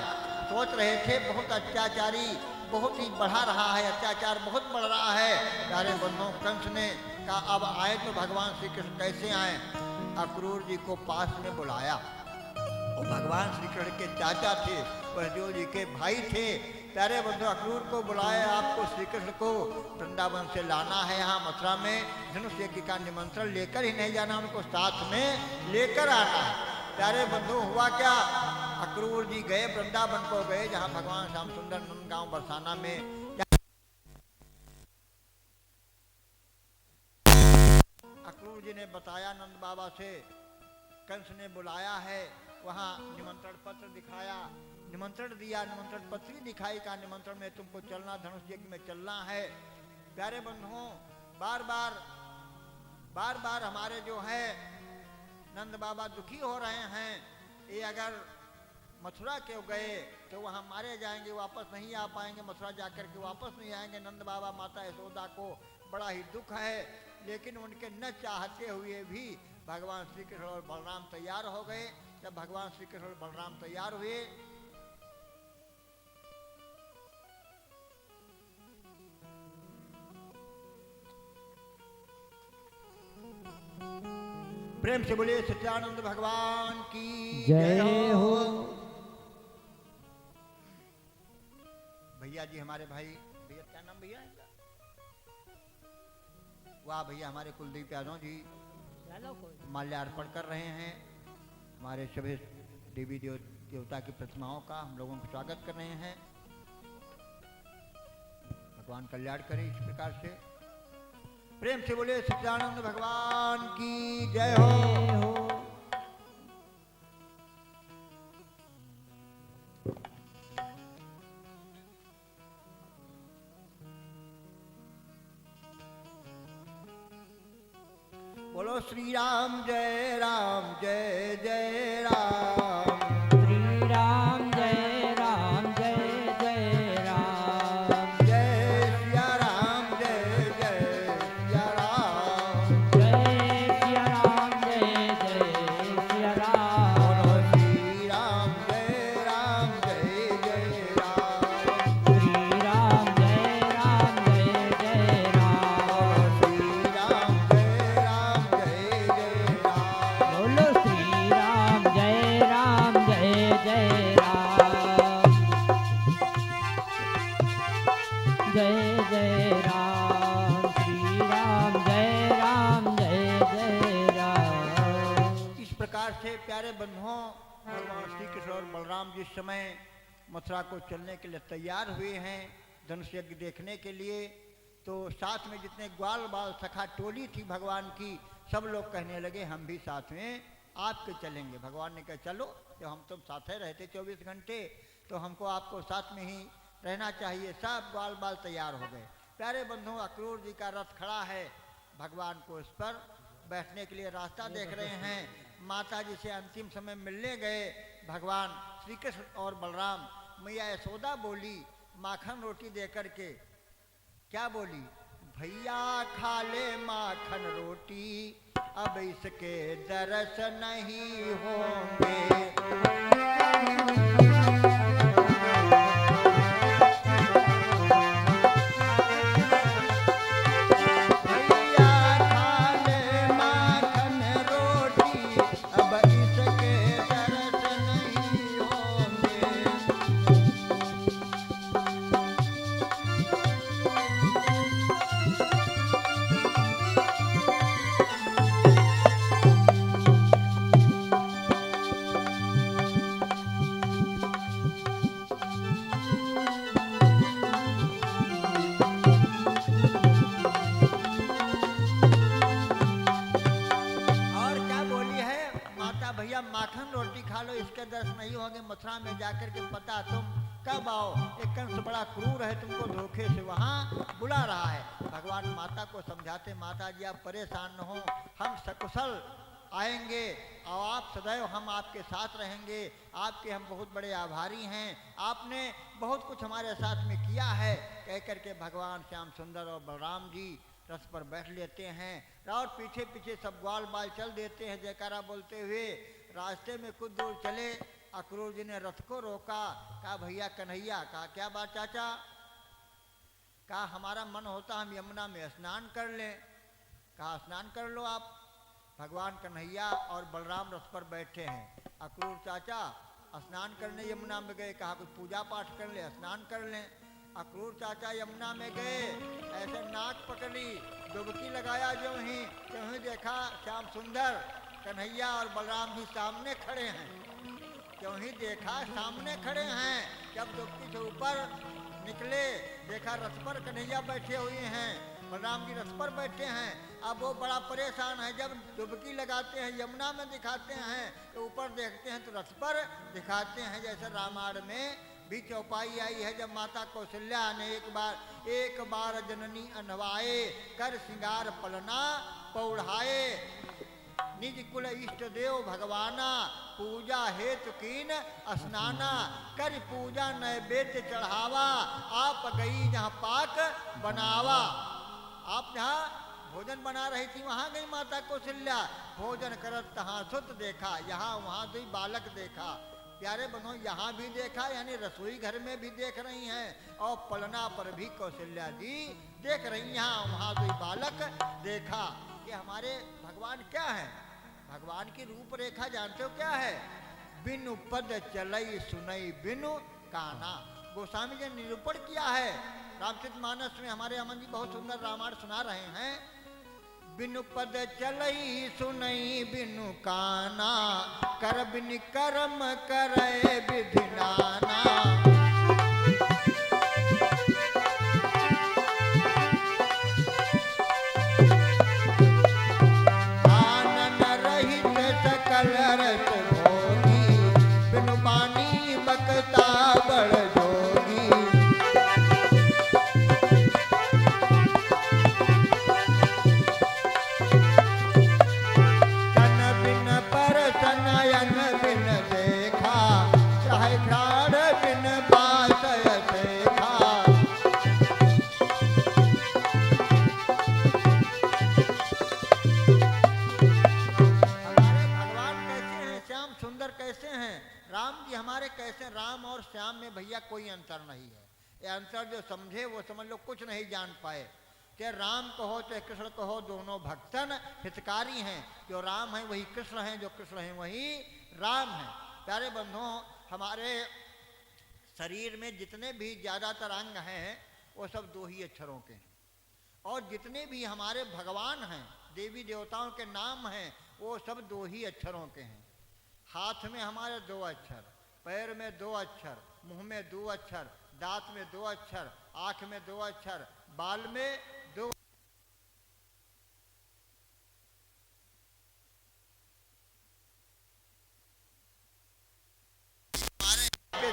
सोच रहे थे बहुत अत्याचारी बहुत ही बढ़ा रहा है, अत्याचार बहुत बढ़ रहा है। सारे बंधुओं, कंस ने कहा अब आए तो भगवान श्री कृष्ण कैसे आए। अक्रूर जी को पास में बुलाया, वो भगवान श्री कृष्ण के चाचा थे, बलदेव जी के भाई थे। प्यारे बंधु, अक्रूर को बुलाया, आपको श्री कृष्ण को वृंदावन से लाना है, यहाँ मथुरा में धनुष यज्ञ का निमंत्रण लेकर ही नहीं जाना, उनको साथ में लेकर आना है। प्यारे बंधु, हुआ क्या, अक्रूर जी गए, वृंदावन को गए, जहाँ भगवान श्याम सुंदर नंदगांव बरसाना में अक्रूर जी ने बताया नंद बाबा से, कंस ने बुलाया है, वहाँ निमंत्रण पत्र दिखाया, निमंत्रण दिया, निमंत्रण पत्र भी दिखाई का निमंत्रण में तुमको चलना, धनुष यज्ञ में चलना है। प्यारे बंधुओं, बार बार हमारे जो है नंद बाबा दुखी हो रहे हैं, ये अगर मथुरा के गए तो वहाँ मारे जाएंगे, वापस नहीं आ पाएंगे, मथुरा जाकर के वापस नहीं आएंगे। नंद बाबा माता यशोदा को बड़ा ही दुख है, लेकिन उनके न चाहते हुए भी भगवान श्री कृष्ण और बलराम तैयार हो गए। जब भगवान श्री कृष्ण और बलराम तैयार हुए, प्रेम से बोले सच्चिदानंद भगवान की जय हो। भैया जी हमारे भाई, भैया क्या नाम भैया इनका, वाह भैया हमारे कुलदीप यादव जी माल्यार्पण कर रहे हैं। हमारे सभी देवी देवता की प्रतिमाओं का हम लोगों को स्वागत कर रहे हैं। भगवान कल्याण करे इस प्रकार से। प्रेम से बोले सच्चिदानंद भगवान की जय हो। बोलो श्री राम जय जय राम, श्री राम जय जय राम, जय सिया राम जय सिया राम, जय सिया राम जय प्रकार से प्यारे बंधुओं, भगवान श्री कृष्ण और बलराम जिस समय मथुरा को चलने के लिए तैयार हुए हैं धनुष यज्ञ देखने के लिए, तो साथ में जितने ग्वाल बाल सखा टोली थी भगवान की, सब लोग कहने लगे हम भी साथ में आपके चलेंगे। भगवान ने कहा चलो, जब हम तुम साथ ही रहते 24 घंटे तो हमको आपको साथ में ही रहना चाहिए। सब ग्वाल बाल तैयार हो गए। प्यारे बंधुओं, अक्रूर जी का रथ खड़ा है, भगवान को उस पर बैठने के लिए रास्ता देख रहे हैं। माता जी से अंतिम समय मिलने गए भगवान श्री कृष्ण और बलराम। मैया यशोदा बोली माखन रोटी दे करके, क्या बोली, भैया खा ले माखन रोटी, अब इसके दरस नहीं होंगे। माखन रोटी खा लो, इसके दर्श नहीं होंगे। मथुरा में जाकर के पता तुम कब आओ, एक कंस बड़ा क्रूर है, तुमको धोखे से वहाँ बुला रहा है। भगवान माता को समझाते, माता जी आप परेशान न हो, हम सकुशल आएंगे और आप सदैव हम आपके साथ रहेंगे। आपके हम बहुत बड़े आभारी हैं, आपने बहुत कुछ हमारे साथ में किया है। कह करके भगवान श्याम सुंदर और बलराम जी रथ पर बैठ लेते हैं और पीछे पीछे सब ग्वाल बाल चल देते हैं जयकारा बोलते हुए। रास्ते में कुछ दूर चले, अक्रूर जी ने रथ को रोका, कहा भैया कन्हैया, कहा क्या बात चाचा, कहा हमारा मन होता हम यमुना में स्नान कर लें। कहा स्नान कर लो आप। भगवान कन्हैया और बलराम रथ पर बैठे हैं। अक्रूर चाचा स्नान करने यमुना में गए, कहा कुछ पूजा पाठ कर ले, स्नान कर लें। अक्रूर चाचा यमुना में गए, ऐसे नाक पकड़ी, डुबकी लगाया, जो ही देखा श्याम सुंदर कन्हैया और बलराम भी सामने खड़े हैं। क्यों ही देखा सामने खड़े हैं। जब डुबकी से ऊपर निकले, देखा रथ पर कन्हैया बैठे हुए हैं, बलराम जी रथ पर बैठे हैं। अब वो बड़ा परेशान है, जब डुबकी लगाते हैं यमुना में दिखाते हैं तो ऊपर देखते हैं तो रथ पर दिखाते हैं। जैसे रामायण में भी चौपाई आई है, जब माता कौशल्या ने एक बार जननी अनवाए, कर श्रृंगार पलना पौढ़ाए, निज कुल इष्ट देव भगवाना, पूजा हेतु कीन स्नाना, कर पूजा नैवेद्य चढ़ावा, आप गई जहाँ पाक बनावा। आप जहाँ भोजन बना रही थी वहाँ गई माता कौशल्या, भोजन करत तहाँ सुत देखा, यहाँ वहाँ दुई बालक देखा। प्यारे बनो, यहाँ भी देखा, यानी रसोई घर में भी देख रही हैं और पलना पर भी कौशल्या जी देख रही, यहाँ वहाँ दुई बालक देखा। ये हमारे भगवान क्या है, भगवान की रूपरेखा जानते हो क्या है, बिनु पद चलई सुनई बिनु काना। गोस्वामी जी ने निरूपण किया है रामचरितमानस में, हमारे अमन जी बहुत सुंदर रामायण सुना रहे हैं। बिनु पद चलई सुनई बिनु काना, कर बिन कर्म करे विधि नाना। आनन रहित सकल रस भोगी, बिनु बानी बकता बड़ जोगी। हमारे कैसे राम और श्याम में भैया कोई अंतर नहीं है। ये अंतर जो समझे वो समझ लो, कुछ नहीं जान पाए। चाहे राम कहो चाहे कृष्ण कहो, दोनों भक्तन हितकारी हैं। जो राम है वही कृष्ण हैं, जो कृष्ण हैं वही राम हैं। प्यारे बंधुओं, हमारे शरीर में जितने भी ज़्यादातर अंग हैं वो सब दो ही अक्षरों के हैं, और जितने भी हमारे भगवान हैं, देवी देवताओं के नाम हैं, वो सब दो ही अक्षरों के हैं। हाथ में हमारे 2 अक्षर, पैर में 2 अक्षर, मुंह में 2 अक्षर, दांत में 2 अक्षर, आंख में 2 अक्षर, बाल में 2।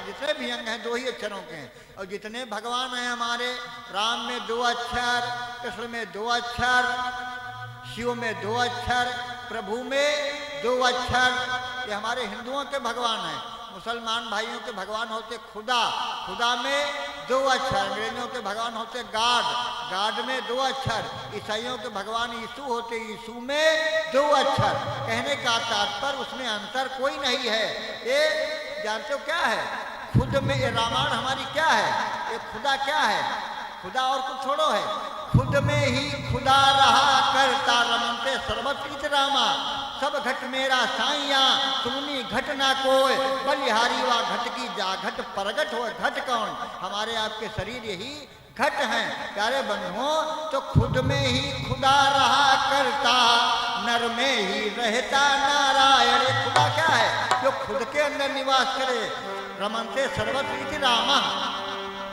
जितने भी अंग हैं 2 ही अक्षरों के हैं। और जितने भगवान हैं हमारे, राम में 2 अक्षर, कृष्ण में 2 अक्षर, शिव में 2 अक्षर, प्रभु में 2 अक्षर। ये हमारे हिंदुओं के भगवान हैं। मुसलमान भाइयों के भगवान होते खुदा, खुदा में 2 अक्षर। अंग्रेजों के भगवान होते गॉड, गॉड में 2 अक्षर। ईसाइयों के भगवान यीशु होते, यीशु में 2 अक्षर। कहने का तात्पर्य उसमें अंतर कोई नहीं है। ये जानते हो क्या है? खुद में ये रामायण हमारी क्या है? ये खुदा क्या है? खुदा और कुछ छोड़ो है। खुद में ही खुदा रहा करता रमनते सर्वत्र रामा। सब घट मेरा साइया सुनी घट ना कोय, बलिहारी वा घट की जा घट प्रगट हो। घट कौन? हमारे आपके शरीर यही घट हैं। प्यारे बंधुओं, तो खुद में ही खुदा रहा करता, नर में ही रहता नारायण। ये खुदा क्या है? जो खुद के अंदर निवास करे। रमनते सर्वत्र रामा।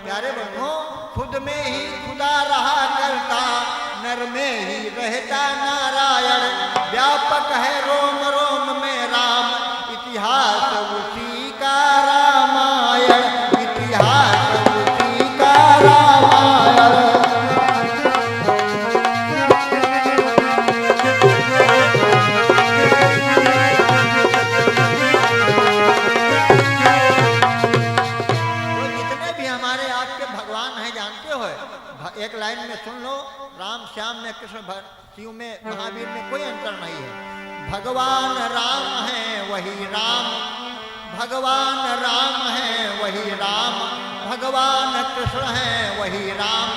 प्यारे बंधुओं, खुद में ही खुदा रहा करता, नर में ही रहता नारायण। व्यापक है रोम रोम में राम, इतिहास उसी का रामायण। इतिहास उसी का रामायण। एक लाइन में सुन लो, राम श्याम में, कृष्ण शिव में, महावीर में कोई अंतर नहीं है। भगवान राम है वही राम, भगवान राम है वही राम, भगवान कृष्ण है वही राम,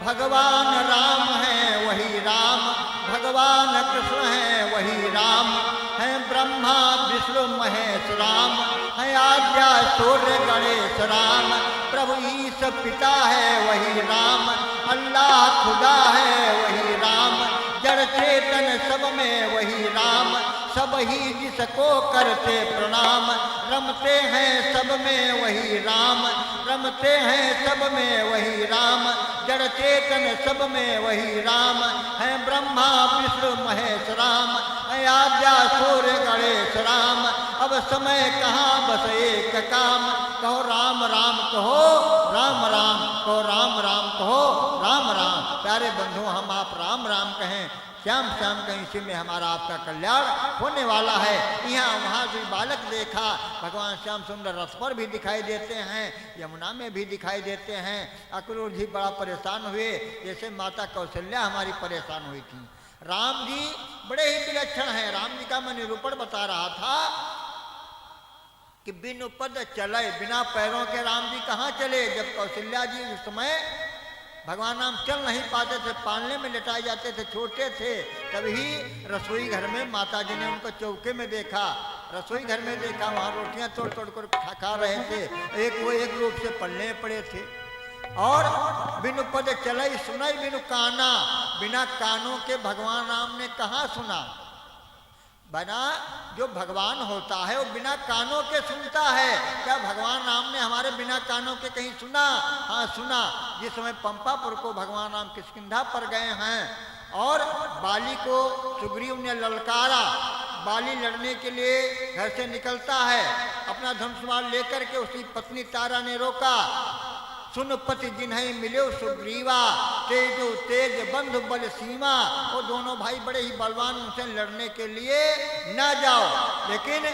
भगवान राम है वही राम, भगवान कृष्ण है वही राम। है ब्रह्मा विष्णु महेश राम, है आद्या सूर्य गणेश राम। प्रभु ईश पिता है वही राम, अल्लाह खुदा है वही राम। जड़ चेतन सब में वही राम, सब ही जिसको करते प्रणाम। रमते हैं सब में वही राम, रमते हैं सब में वही राम। जड़ चेतन सब में वही राम, है ब्रह्मा विष्णु महेश राम, है आद्या सूर्य गणेश राम। अब समय कहाँ बस एक काम, कहो राम राम कहो राम राम, कहो राम राम कहो राम राम। प्यारे बंधु, हम आप राम राम कहें, श्याम श्याम कहीं, इसी में हमारा आपका कल्याण होने वाला है। यहाँ वहाँ जो बालक देखा, भगवान श्याम सुंदर रथ पर भी दिखाई देते हैं, यमुना में भी दिखाई देते हैं। अक्रूर जी बड़ा परेशान हुए, जैसे माता कौशल्या हमारी परेशान हुई थी। राम जी बड़े ही विलक्षण हैं। राम जी का मैं निरूपण बता रहा था कि बिनु पद चले, बिना पैरों के राम जी कहाँ चले। जब कौशल्या जी उस समय भगवान राम चल नहीं पाते थे, पालने में लिटाए जाते थे, छोटे थे, तभी रसोई घर में माता जी ने उनको चौके में देखा, रसोई घर में देखा, वहाँ रोटियां तोड़ तोड़ कर खा रहे थे। वो एक रूप से पलने पड़े थे। और बिनु पद चले सुनाई बिनु काना, बिना कानों के भगवान राम ने कहाँ सुना। बना जो भगवान होता है वो बिना कानों के सुनता है। क्या भगवान राम ने हमारे बिना कानों के कहीं सुना? हाँ सुना। जिस समय पंपापुर को भगवान राम किष्किंधा पर गए हैं और बाली को सुग्रीव ने ललकारा, बाली लड़ने के लिए घर से निकलता है, अपना धनुष्मान लेकर के उसकी पत्नी तारा ने रोका। सुन पति जिन्हें मिले सुग्रीवा, तेजो तेज बंधु बल सीमा। वो दोनों भाई बड़े ही बलवान, उनसे लड़ने के लिए ना जाओ। लेकिन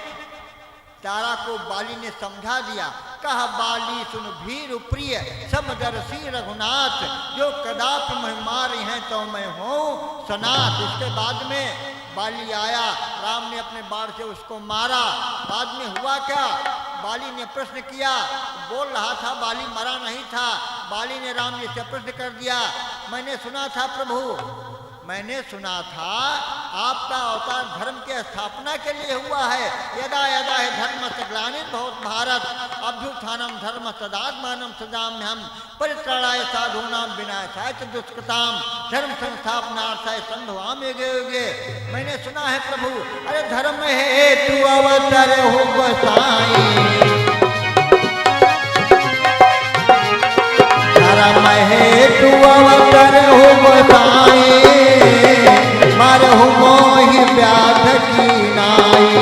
तारा को बाली ने समझा दिया। कहा बाली सुन भीर प्रिय समदर्शी रघुनाथ, जो कदापि मैं मारी हैं तो मैं हूँ सनाथ। इसके बाद में बाली आया, राम ने अपने बाण से उसको मारा। बाद में हुआ क्या? बाली ने प्रश्न किया, बोल रहा था, बाली मरा नहीं था। बाली ने राम जी से प्रश्न कर दिया, मैंने सुना था प्रभु, मैंने सुना था आपका अवतार धर्म के स्थापना के लिए हुआ है। यदा यदा ही धर्म ग्लानिर्भवत् भारत अभ्युत्थानम धर्म सदात्मानं सदाम्यहम् परित्राणाय साधूनां विनाशाय च दुष्कृतां धर्म संस्थापनार्थाय संभवामि युगे युगे। मैंने सुना है प्रभु, अरे धर्म हेतु अवतार हो गोसाई, धर्म हेतु अवतार हो गोसाई, मारहु मोहि व्याध की नाई।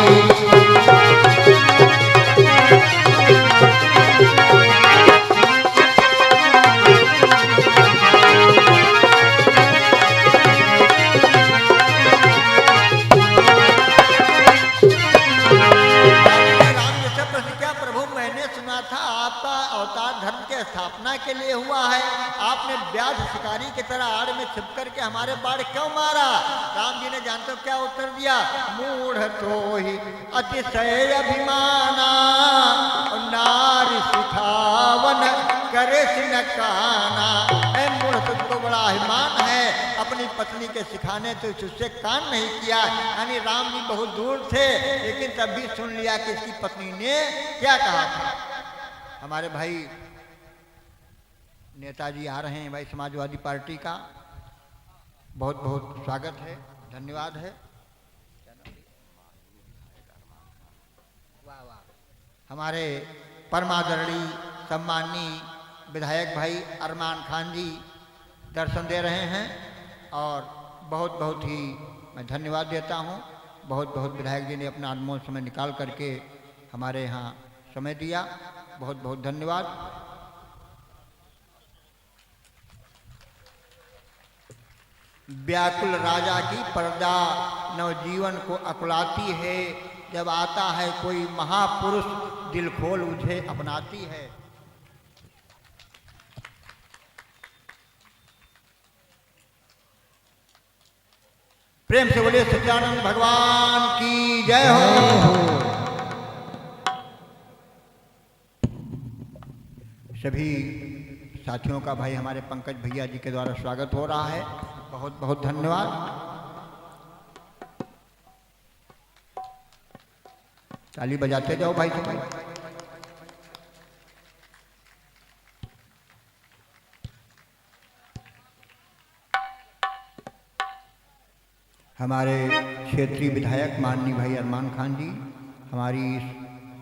धर्म के स्थापना के लिए हुआ है, आपने व्याध शिकारी की तरह आड़ में छिप करके हमारे बाढ़ क्यों मारा? राम जी ने जानते हो क्या उत्तर दिया? मूढ़ तो ही अतिशय अभिमाना, नारी सिखावन करे सिनकाना। ऐ मूढ़, तुझको बड़ा अभिमान है, अपनी पत्नी के सिखाने तो उससे कान नहीं किया। यानी राम जी बहुत दूर थे, लेकिन तब भी सुन लिया कि इसकी पत्नी ने क्या कहा था। हमारे भाई नेताजी आ रहे हैं, भाई समाजवादी पार्टी का बहुत बहुत स्वागत है, धन्यवाद है। वाह वाह, हमारे परमादरणीय सम्माननीय विधायक भाई अरमान खान जी दर्शन दे रहे हैं और बहुत बहुत ही मैं धन्यवाद देता हूं। बहुत बहुत विधायक जी ने अपना अनमोल समय निकाल करके हमारे यहाँ समय दिया, बहुत बहुत धन्यवाद। व्याकुल राजा की प्रजा नवजीवन को अकुलाती है, जब आता है कोई महापुरुष दिल खोल उसे अपनाती है। प्रेम से बोलिए सच्चिदानंद भगवान की जय हो। सभी साथियों का भाई हमारे पंकज भैया जी के द्वारा स्वागत हो रहा है, बहुत बहुत धन्यवाद। ताली बजाते जाओ भाई तुम। हमारे क्षेत्रीय विधायक माननीय भाई अरमान खान जी हमारी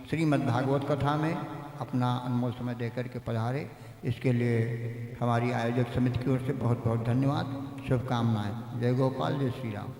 श्रीमद् भागवत कथा में अपना अनमोल समय देकर के पधारे, इसके लिए हमारी आयोजक समिति की ओर से बहुत बहुत धन्यवाद, शुभकामनाएं। जय गोपाल, जय श्री राम।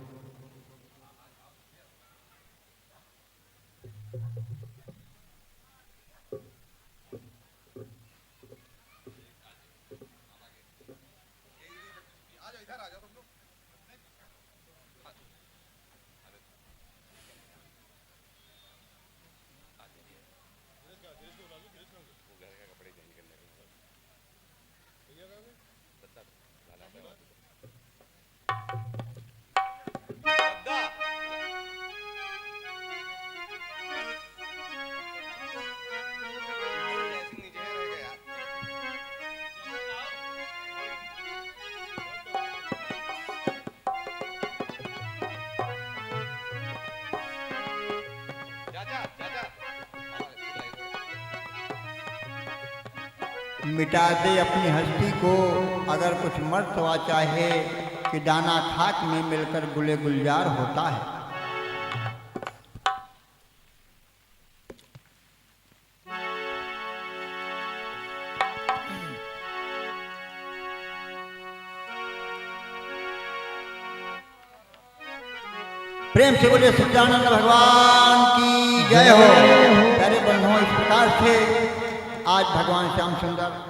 मिटा दे अपनी हस्ती को अगर कुछ मर्तवा चाहे, कि दाना खाक में मिलकर गुले गुलजार होता है। प्रेम से बोले सच्चिदानंद भगवान की जय हो। प्यारे बंधुओं, इस प्रकार से आज भगवान श्याम सुंदर